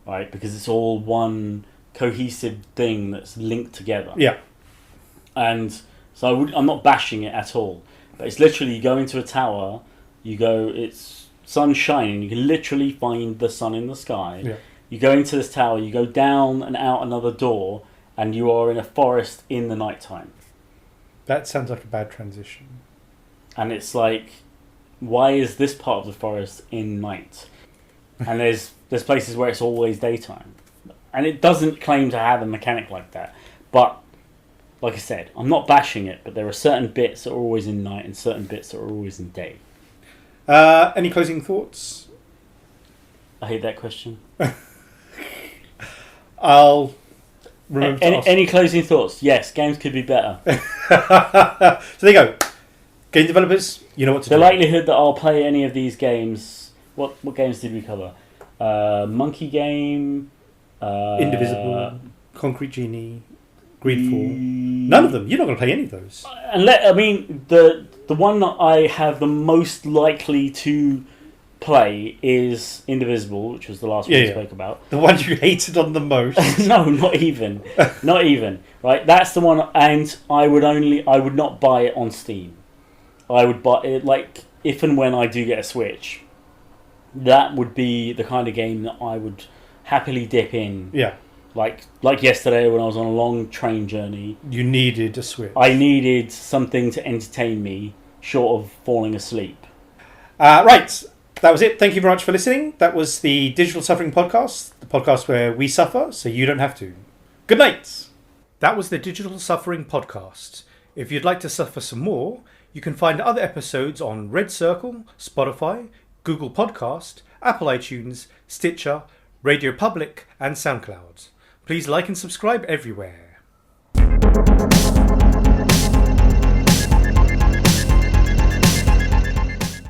Right? Because it's all one cohesive thing that's linked together. Yeah. And... So I'm not bashing it at all, but it's literally you go into a tower, it's sun shining, you can literally find the sun in the sky. Yeah. You go into this tower, you go down and out another door, and you are in a forest in the nighttime. That sounds like a bad transition. And it's like, why is this part of the forest in night? And there's places where it's always daytime, and it doesn't claim to have a mechanic like that, but. Like I said, I'm not bashing it, but there are certain bits that are always in night and certain bits that are always in day. Any closing thoughts? I hate that question. I'll remember to ask. Any closing thoughts? Yes, games could be better. So there you go. Game developers, you know what to do. The likelihood that I'll play any of these games... What games did we cover? Monkey Game... Indivisible, Concrete Genie... Greedfall. None of them. You're not going to play any of those. The one that I have the most likely to play is Indivisible, which was the last one we spoke about. The one you hated on the most. No, not even. Not even. Right, that's the one, and I would not buy it on Steam. I would buy it, like, if and when I do get a Switch. That would be the kind of game that I would happily dip in. Yeah. Like yesterday when I was on a long train journey. You needed a Switch. I needed something to entertain me, short of falling asleep. Right, that was it. Thank you very much for listening. That was the Digital Suffering Podcast, the podcast where we suffer so you don't have to. Good night. That was the Digital Suffering Podcast. If you'd like to suffer some more, you can find other episodes on Red Circle, Spotify, Google Podcast, Apple iTunes, Stitcher, Radio Public, and SoundCloud. Please like and subscribe everywhere.